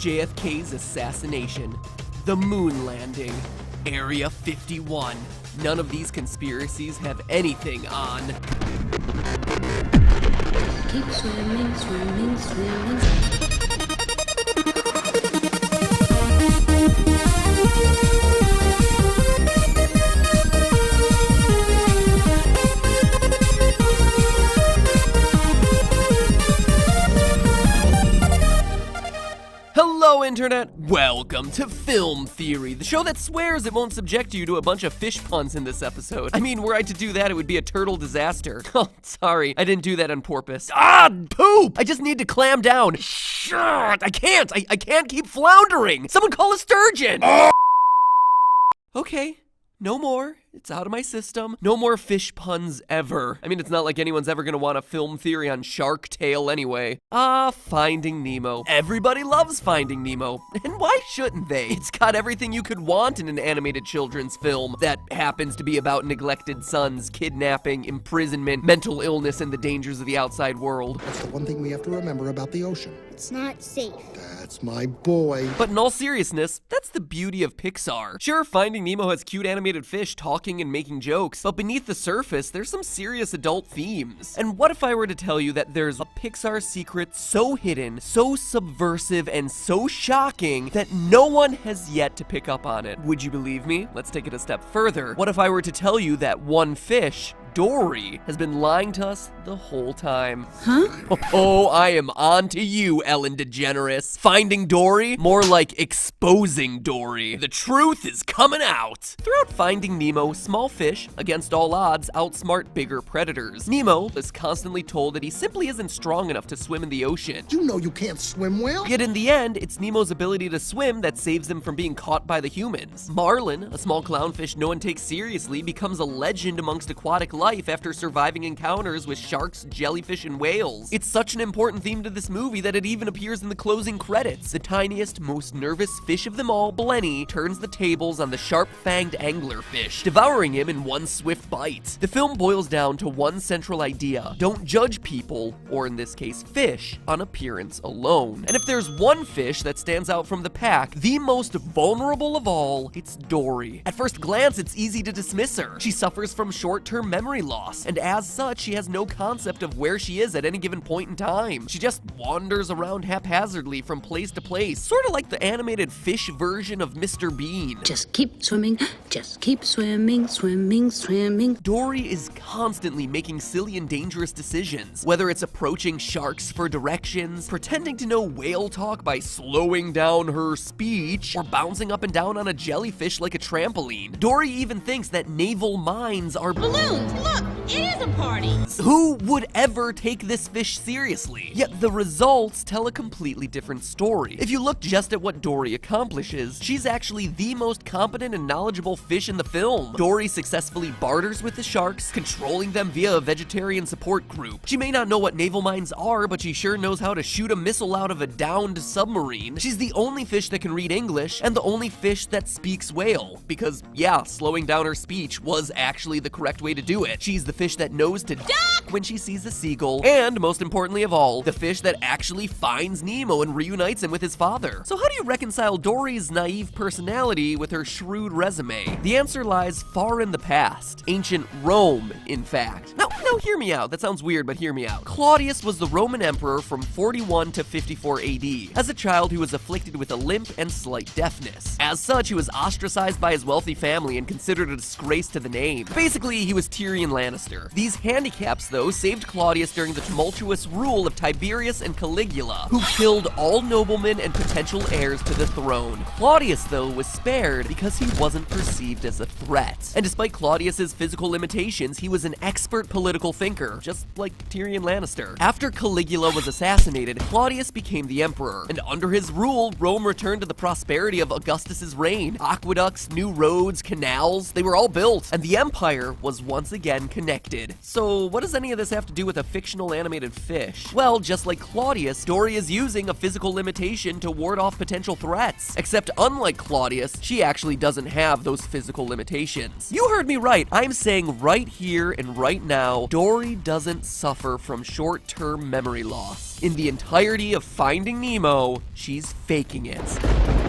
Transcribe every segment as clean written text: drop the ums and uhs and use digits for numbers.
JFK's assassination, the moon landing, Area 51. None of these conspiracies have anything on... Keep swimming, swimming, swimming. Hello, Internet! Welcome to Film Theory, the show that swears it won't subject you to a bunch of fish puns in this episode. I mean, were I to do that, it would be a turtle disaster. Oh, sorry, I didn't do that on purpose. Ah, poop! I just need to clam down. Shit, I can't keep floundering! Someone call a sturgeon! Okay. No more. It's out of my system. No more fish puns ever. I mean, it's not like anyone's ever gonna want a film theory on Shark Tale anyway. Finding Nemo. Everybody loves Finding Nemo. And why shouldn't they? It's got everything you could want in an animated children's film that happens to be about neglected sons, kidnapping, imprisonment, mental illness, and the dangers of the outside world. That's the one thing we have to remember about the ocean. It's not safe. That's my boy. But in all seriousness, that's the beauty of Pixar. Sure, Finding Nemo has cute animated fish talking and making jokes, but beneath the surface, there's some serious adult themes. And what if I were to tell you that there's a Pixar secret so hidden, so subversive, and so shocking that no one has yet to pick up on it? Would you believe me? Let's take it a step further. What if I were to tell you that one fish, Dory, has been lying to us the whole time? Huh? Oh, I am on to you, Ellen DeGeneres. Finding Dory? More like exposing Dory. The truth is coming out. Throughout Finding Nemo, small fish, against all odds, outsmart bigger predators. Nemo is constantly told that he simply isn't strong enough to swim in the ocean. You know you can't swim well. Yet in the end, it's Nemo's ability to swim that saves him from being caught by the humans. Marlin, a small clownfish no one takes seriously, becomes a legend amongst aquatic life after surviving encounters with sharks, jellyfish, and whales. It's such an important theme to this movie that it even appears in the closing credits. The tiniest, most nervous fish of them all, Blenny, turns the tables on the sharp-fanged anglerfish, devouring him in one swift bite. The film boils down to one central idea: don't judge people, or in this case fish, on appearance alone. And if there's one fish that stands out from the pack, the most vulnerable of all, it's Dory. At first glance, it's easy to dismiss her. She suffers from short-term memory loss, and as such, she has no concept of where she is at any given point in time. She just wanders around haphazardly from place to place, sort of like the animated fish version of Mr. Bean. Just keep swimming, just keep swimming, swimming, swimming. Dory is constantly making silly and dangerous decisions, whether it's approaching sharks for directions, pretending to know whale talk by slowing down her speech, or bouncing up and down on a jellyfish like a trampoline. Dory even thinks that naval mines are Balloons! Look, it is a party! Who would ever take this fish seriously? Yet the results tell a completely different story. If you look just at what Dory accomplishes, she's actually the most competent and knowledgeable fish in the film. Dory successfully barters with the sharks, controlling them via a vegetarian support group. She may not know what naval mines are, but she sure knows how to shoot a missile out of a downed submarine. She's the only fish that can read English, and the only fish that speaks whale. Because, yeah, slowing down her speech was actually the correct way to do it. She's the fish that knows to duck when she sees a seagull, and most importantly of all, the fish that actually finds Nemo and reunites him with his father. So how do you reconcile Dory's naive personality with her shrewd resume? The answer lies far in the past. Ancient Rome, in fact. Now hear me out. That sounds weird, but hear me out. Claudius was the Roman emperor from 41 to 54 AD. As a child, he was afflicted with a limp and slight deafness. As such, he was ostracized by his wealthy family and considered a disgrace to the name. Basically, he was Tyrion Lannister. These handicaps, though, saved Claudius during the tumultuous rule of Tiberius and Caligula, who killed all noblemen and potential heirs to the throne. Claudius, though, was spared because he wasn't perceived as a threat. And despite Claudius's physical limitations, he was an expert political thinker, just like Tyrion Lannister. After Caligula was assassinated, Claudius became the emperor, and under his rule, Rome returned to the prosperity of Augustus's reign. Aqueducts, new roads, canals, they were all built, and the empire was once again connected. So what does any of this have to do with a fictional animated fish? Well, just like Claudius, Dory is using a physical limitation to ward off potential threats. Except unlike Claudius, she actually doesn't have those physical limitations. You heard me right. I'm saying right here and right now, now, Dory doesn't suffer from short-term memory loss. In the entirety of Finding Nemo, she's faking it.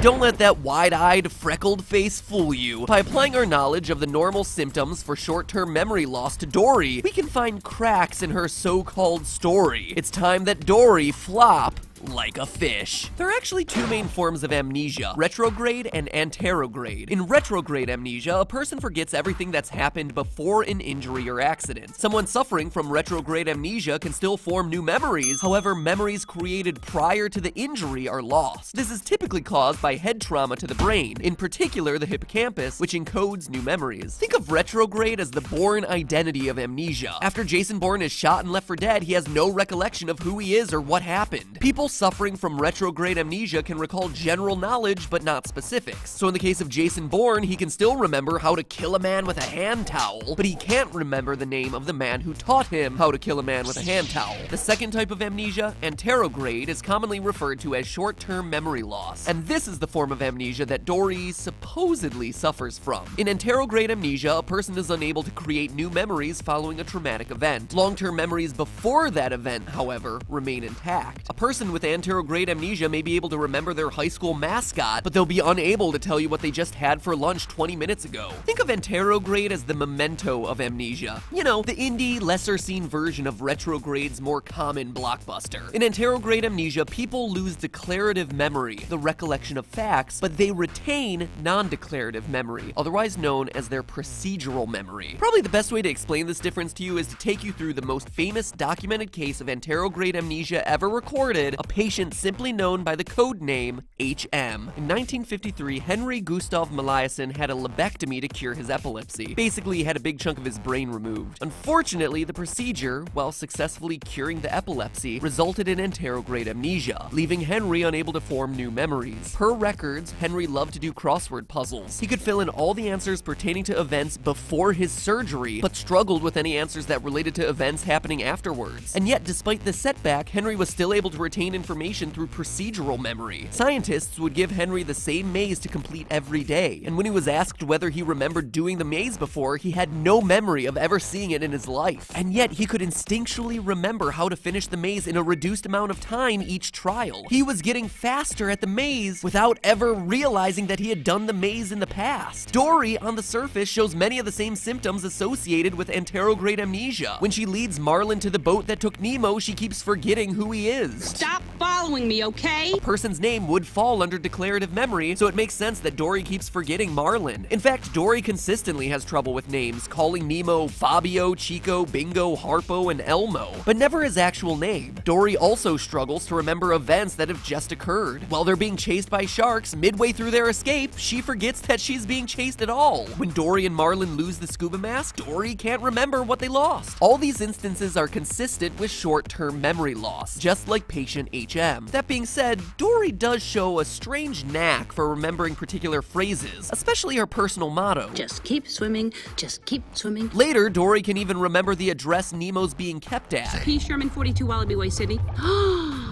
Don't let that wide-eyed, freckled face fool you. By applying our knowledge of the normal symptoms for short-term memory loss to Dory, we can find cracks in her so-called story. It's time that Dory flop like a fish. There are actually two main forms of amnesia, retrograde and anterograde. In retrograde amnesia, a person forgets everything that's happened before an injury or accident. Someone suffering from retrograde amnesia can still form new memories, however, memories created prior to the injury are lost. This is typically caused by head trauma to the brain, in particular the hippocampus, which encodes new memories. Think of retrograde as the Bourne identity of amnesia. After Jason Bourne is shot and left for dead, he has no recollection of who he is or what happened. People suffering from retrograde amnesia can recall general knowledge but not specifics. So in the case of Jason Bourne, he can still remember how to kill a man with a hand towel, but he can't remember the name of the man who taught him how to kill a man with a hand towel. The second type of amnesia, anterograde, is commonly referred to as short-term memory loss, and this is the form of amnesia that Dory supposedly suffers from. In anterograde amnesia, a person is unable to create new memories following a traumatic event. Long-term memories before that event, however, remain intact. A person with anterograde amnesia may be able to remember their high school mascot, but they'll be unable to tell you what they just had for lunch 20 minutes ago. Think of anterograde as the memento of amnesia. You know, the indie, lesser-seen version of retrograde's more common blockbuster. In anterograde amnesia, people lose declarative memory, the recollection of facts, but they retain non-declarative memory, otherwise known as their procedural memory. Probably the best way to explain this difference to you is to take you through the most famous documented case of anterograde amnesia ever recorded, a patient simply known by the code name HM. In 1953, Henry Gustav Meliasen had a lobectomy to cure his epilepsy. Basically, he had a big chunk of his brain removed. Unfortunately, the procedure, while successfully curing the epilepsy, resulted in anterograde amnesia, leaving Henry unable to form new memories. Per records, Henry loved to do crossword puzzles. He could fill in all the answers pertaining to events before his surgery, but struggled with any answers that related to events happening afterwards. And yet, despite the setback, Henry was still able to retain information through procedural memory. Scientists would give Henry the same maze to complete every day, and when he was asked whether he remembered doing the maze before, he had no memory of ever seeing it in his life. And yet, he could instinctually remember how to finish the maze in a reduced amount of time each trial. He was getting faster at the maze without ever realizing that he had done the maze in the past. Dory, on the surface, shows many of the same symptoms associated with anterograde amnesia. When she leads Marlin to the boat that took Nemo, she keeps forgetting who he is. Stop following me, okay? A person's name would fall under declarative memory, so it makes sense that Dory keeps forgetting Marlin. In fact, Dory consistently has trouble with names, calling Nemo Fabio, Chico, Bingo, Harpo, and Elmo, but never his actual name. Dory also struggles to remember events that have just occurred. While they're being chased by sharks, midway through their escape, she forgets that she's being chased at all. When Dory and Marlin lose the scuba mask, Dory can't remember what they lost. All these instances are consistent with short-term memory loss, just like patient HM. That being said, Dory does show a strange knack for remembering particular phrases, especially her personal motto. Just keep swimming, just keep swimming. Later, Dory can even remember the address Nemo's being kept at. P. Sherman, 42 Wallaby Way, Sydney.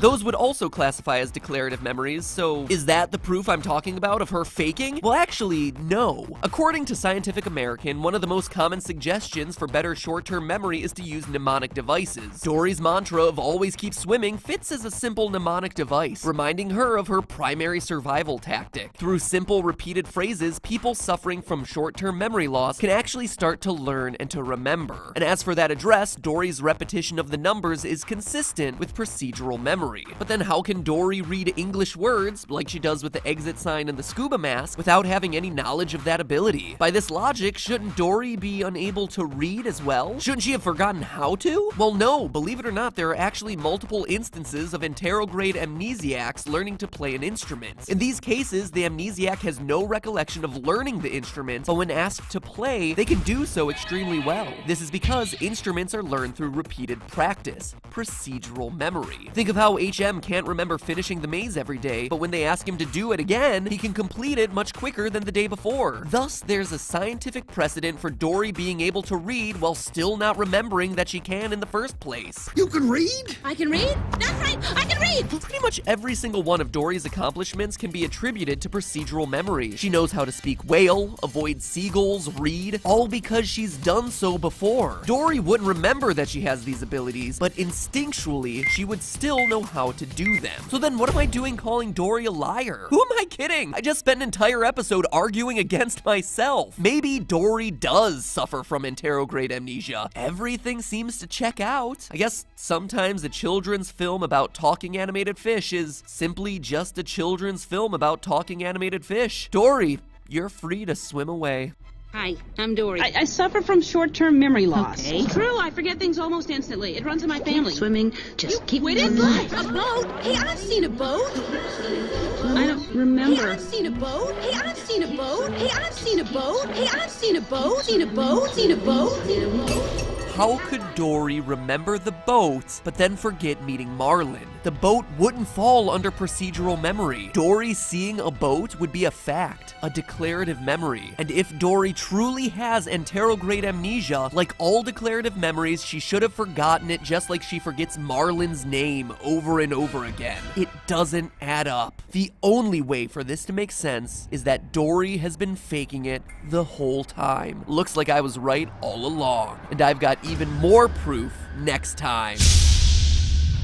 Those would also classify as declarative memories, so is that the proof I'm talking about of her faking? Well, actually, no. According to Scientific American, one of the most common suggestions for better short-term memory is to use mnemonic devices. Dory's mantra of always keep swimming fits as a simple mnemonic device, reminding her of her primary survival tactic. Through simple, repeated phrases, people suffering from short-term memory loss can actually start to learn and to remember. And as for that address, Dory's repetition of the numbers is consistent with procedural memory. But then how can Dory read English words, like she does with the exit sign and the scuba mask, without having any knowledge of that ability? By this logic, shouldn't Dory be unable to read as well? Shouldn't she have forgotten how to? Well, no, believe it or not, there are actually multiple instances of anterograde amnesiacs learning to play an instrument. In these cases, the amnesiac has no recollection of learning the instrument, but when asked to play, they can do so extremely well. This is because instruments are learned through repeated practice, procedural memory. Think of how HM can't remember finishing the maze every day, but when they ask him to do it again, he can complete it much quicker than the day before. Thus, there's a scientific precedent for Dory being able to read while still not remembering that she can in the first place. You can read? I can read? That's right, I can read! Pretty much every single one of Dory's accomplishments can be attributed to procedural memory. She knows how to speak whale, avoid seagulls, read, all because she's done so before. Dory wouldn't remember that she has these abilities, but instinctually, she would still know how to do them. So then what am I doing calling Dory a liar? Who am I kidding? I just spent an entire episode arguing against myself. Maybe Dory does suffer from anterograde amnesia. Everything seems to check out. I guess sometimes a children's film about talking animated fish is simply just a children's film about talking animated fish. Dory, you're free to swim away. Hi, I'm Dory. I suffer from short-term memory loss. Okay. True, I forget things almost instantly. It runs in my family. Keep swimming. Just keep What is swimming. it? A boat? Hey, I've seen a boat! I don't Hey, remember. I've seen a boat! Hey, I've seen a boat! Hey, I've seen a boat! Hey, I've seen a boat! Seen a boat! Seen a boat! Seen a boat! How could Dory remember the boat, but then forget meeting Marlin? The boat wouldn't fall under procedural memory. Dory seeing a boat would be a fact, a declarative memory. And if Dory truly has anterograde amnesia, like all declarative memories, she should have forgotten it just like she forgets Marlin's name over and over again. It doesn't add up. The only way for this to make sense is that Dory has been faking it the whole time. Looks like I was right all along, and I've got even more proof next time.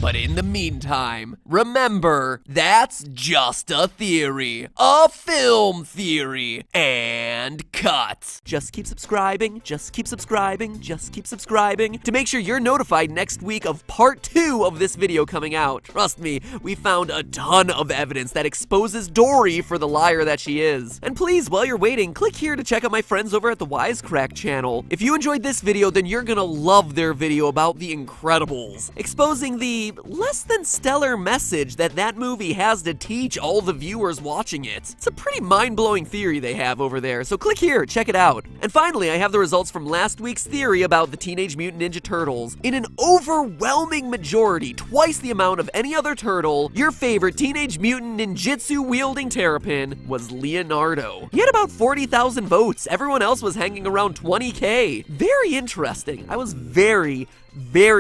But in the meantime, remember, that's just a theory. A film theory. And cut. Just keep subscribing, just keep subscribing, just keep subscribing to make sure you're notified next week of part 2 of this video coming out. Trust me, we found a ton of evidence that exposes Dory for the liar that she is. And please, while you're waiting, click here to check out my friends over at the Wisecrack channel. If you enjoyed this video, then you're gonna love their video about The Incredibles, exposing the less than stellar message that movie has to teach all the viewers watching it. It's a pretty mind-blowing theory they have over there, so click here, check it out. And finally, I have the results from last week's theory about the Teenage Mutant Ninja Turtles. In an overwhelming majority, twice the amount of any other turtle, your favorite Teenage Mutant ninjutsu-wielding terrapin was Leonardo. He had about 40,000 votes. Everyone else was hanging around 20K. Very interesting. I was very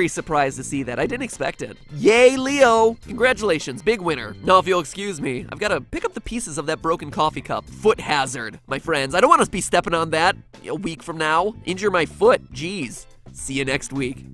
surprised to see that. I didn't expect it. Yay, Leo! Congratulations, big winner. Now, if you'll excuse me, I've got to pick up the pieces of that broken coffee cup. Foot hazard, my friends. I don't want to be stepping on that a week from now. Injure my foot. Jeez. See you next week.